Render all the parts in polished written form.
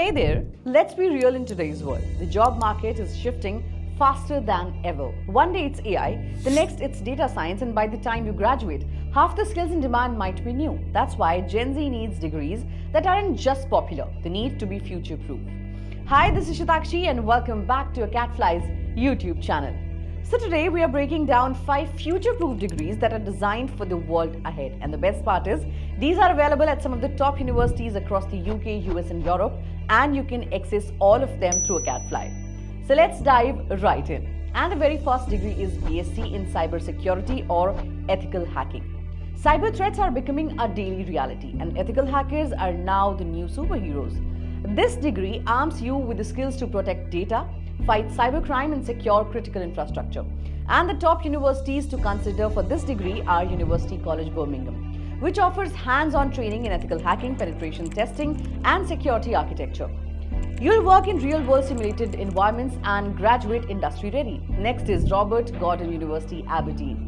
Hey there, let's be real in today's world. The job market is shifting faster than ever. One day it's AI, the next it's data science, and by the time you graduate, half the skills in demand might be new. That's why Gen Z needs degrees that aren't just popular, they need to be future proof. Hi, this is Shatakshi, and welcome back to Acadfly's YouTube channel. So today we are breaking down 5 future-proof degrees that are designed for the world ahead. And the best part is, these are available at some of the top universities across the UK, US and Europe, and you can access all of them through Acadfly. So let's dive right in. And the very first degree is BSc in Cybersecurity or Ethical Hacking. Cyber threats are becoming a daily reality, and ethical hackers are now the new superheroes. This degree arms you with the skills to protect data, fight cybercrime and secure critical infrastructure. And the top universities to consider for this degree are University College Birmingham, which offers hands-on training in ethical hacking, penetration testing, and security architecture. You'll work in real-world simulated environments and graduate industry-ready. Next is Robert Gordon University, Aberdeen.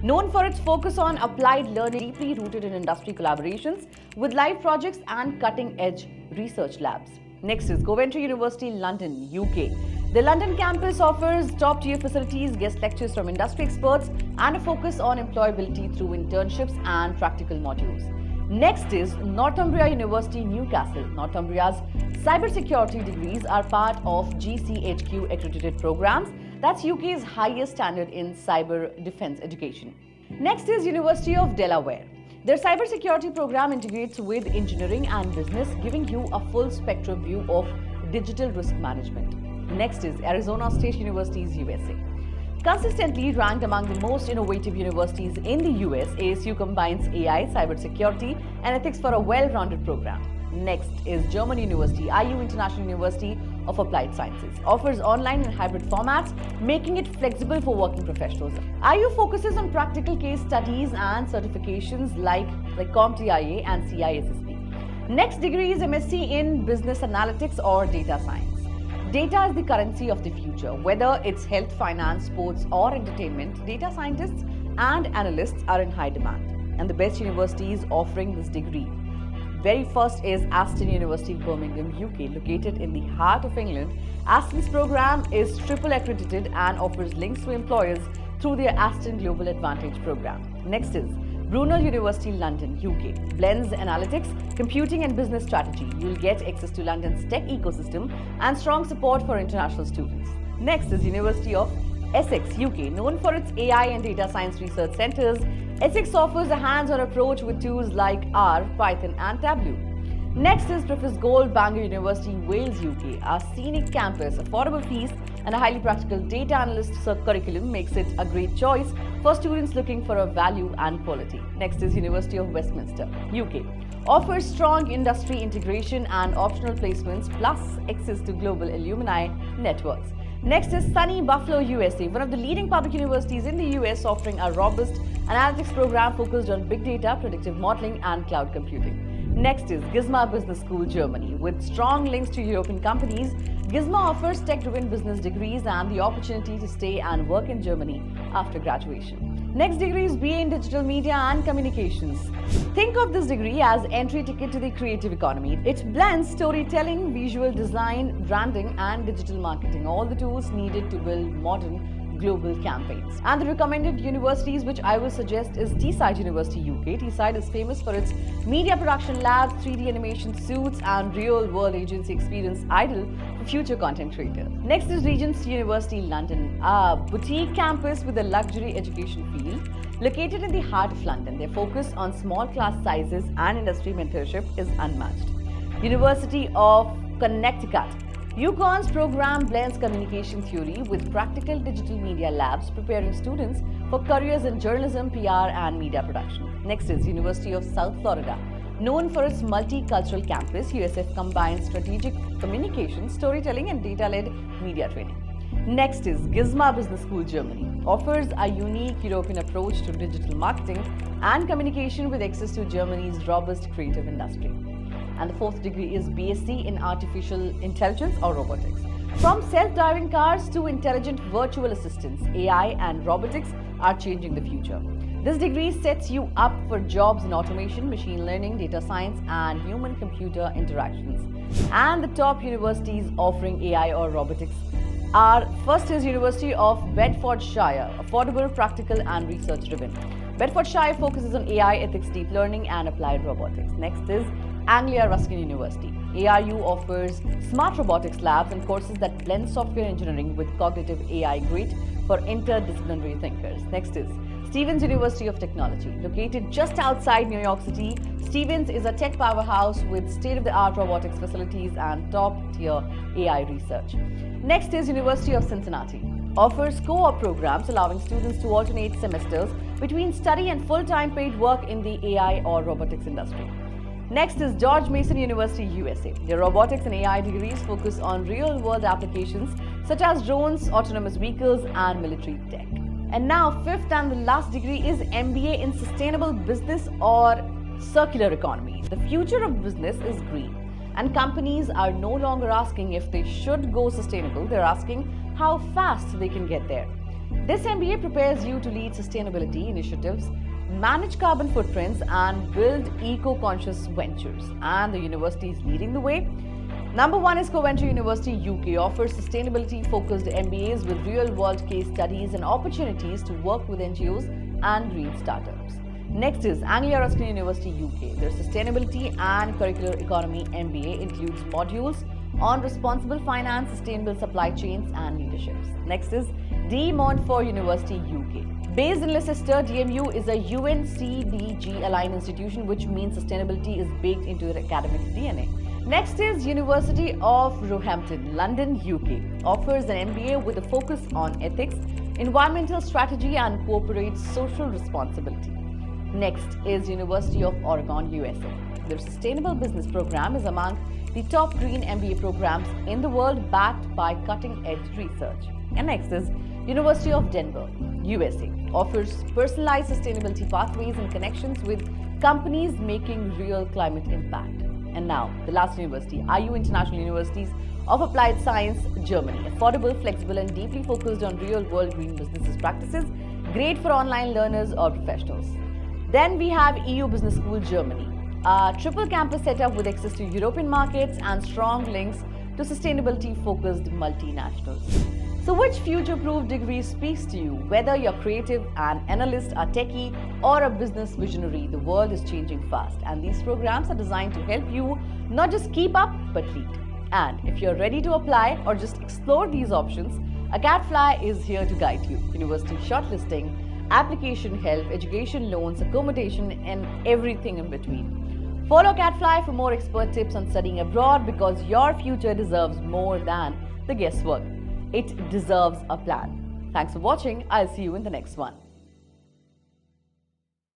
Known for its focus on applied learning, deeply rooted in industry collaborations with live projects and cutting-edge research labs. Next is Coventry University, London, UK. The London campus offers top-tier facilities, guest lectures from industry experts, and a focus on employability through internships and practical modules. Next is Northumbria University, Newcastle. Northumbria's cybersecurity degrees are part of GCHQ accredited programs. That's UK's highest standard in cyber defense education. Next is University of Delaware. Their cybersecurity program integrates with engineering and business, giving you a full spectrum view of digital risk management. Next is Arizona State University's USA. Consistently ranked among the most innovative universities in the US, ASU combines AI, cybersecurity, and ethics for a well-rounded program. Next is German University, IU International University of Applied Sciences. Offers online and hybrid formats, making it flexible for working professionals. IU focuses on practical case studies and certifications like CompTIA and CISSP. Next degree is MSc in Business Analytics or Data Science. Data is the currency of the future. Whether it's health, finance, sports, or entertainment, data scientists and analysts are in high demand. And the best universities offering this degree. Very first is Aston University, Birmingham, UK. Located in the heart of England, Aston's program is triple accredited and offers links to employers through their Aston Global Advantage program. Next is Brunel University, London, UK. Blends analytics, computing and business strategy. You'll get access to London's tech ecosystem and strong support for international students. Next is University of Essex, UK. Known for its AI and data science research centers, Essex offers a hands-on approach with tools like R, Python and Tableau. Next is Professor Gold, Bangor University, Wales, UK. Our scenic campus, affordable fees and a highly practical data analyst curriculum makes it a great choice for students looking for a value and quality. Next is University of Westminster, UK. Offers strong industry integration and optional placements plus access to global alumni networks. Next is sunny Buffalo, USA, one of the leading public universities in the US offering a robust analytics program focused on big data, predictive modeling and cloud computing. Next is Gisma Business School, Germany. With strong links to European companies, Gisma offers tech-driven business degrees and the opportunity to stay and work in Germany after graduation. Next degree is BA in Digital Media and Communications. Think of this degree as entry ticket to the creative economy. It blends storytelling, visual design, branding and digital marketing, all the tools needed to build modern global campaigns. And the recommended universities which I will suggest is Teesside University, UK. Teesside is famous for its media production labs, 3D animation suites and real-world agency experience ideal for future content creators. Next is Regent's University, London, a boutique campus with a luxury education field. Located in the heart of London, their focus on small class sizes and industry mentorship is unmatched. University of Connecticut. UConn's program blends communication theory with practical digital media labs, preparing students for careers in journalism, PR, and media production. Next is University of South Florida. Known for its multicultural campus, USF combines strategic communication, storytelling, and data-led media training. Next is Gisma Business School, Germany. Offers a unique European approach to digital marketing and communication with access to Germany's robust creative industry. And the fourth degree is BSc in Artificial Intelligence or Robotics. From self-driving cars to intelligent virtual assistants, AI and robotics are changing the future. This degree sets you up for jobs in automation, machine learning, data science, and human-computer interactions. And the top universities offering AI or robotics are: first is University of Bedfordshire, affordable, practical, and research-driven. Bedfordshire focuses on AI, ethics, deep learning, and applied robotics. Next is Anglia Ruskin University. ARU offers smart robotics labs and courses that blend software engineering with cognitive AI, great for interdisciplinary thinkers. Next is Stevens University of Technology. Located just outside New York City, Stevens is a tech powerhouse with state-of-the-art robotics facilities and top-tier AI research. Next is University of Cincinnati. Offers co-op programs allowing students to alternate semesters between study and full-time paid work in the AI or robotics industry. Next is George Mason University, USA. Their robotics and AI degrees focus on real-world applications such as drones, autonomous vehicles, and military tech. And now, fifth and the last degree is MBA in Sustainable Business or Circular Economy. The future of business is green, and companies are no longer asking if they should go sustainable, they're asking how fast they can get there. This MBA prepares you to lead sustainability initiatives, manage carbon footprints, and build eco-conscious ventures. And the university is leading the way. Number one is Coventry University, UK, offers sustainability-focused MBAs with real-world case studies and opportunities to work with NGOs and green startups. Next is Anglia Ruskin University, UK. Their Sustainability and Curricular Economy MBA includes modules on responsible finance, sustainable supply chains, and leaderships. Next is De Montfort University, UK. Based in Leicester, DMU is a UNCDG-aligned institution, which means sustainability is baked into their academic DNA. Next is University of Roehampton, London, UK. Offers an MBA with a focus on ethics, environmental strategy, and corporate social responsibility. Next is University of Oregon, USA. Their Sustainable Business program is among the top green MBA programs in the world, backed by cutting-edge research. And next is University of Denver, USA. Offers personalized sustainability pathways and connections with companies making real climate impact. And now, the last university, IU International Universities of Applied Science, Germany. Affordable, flexible, and deeply focused on real-world green business practices. Great for online learners or professionals. Then we have EU Business School, Germany. A triple campus setup with access to European markets and strong links to sustainability-focused multinationals. So which future-proof degree speaks to you? Whether you're creative, an analyst, a techie, or a business visionary, the world is changing fast, and these programs are designed to help you not just keep up, but lead. And if you're ready to apply or just explore these options, Acadfly is here to guide you. University shortlisting, application help, education loans, accommodation, and everything in between. Follow Acadfly for more expert tips on studying abroad, because your future deserves more than the guesswork. It deserves a plan. Thanks for watching. I'll see you in the next one.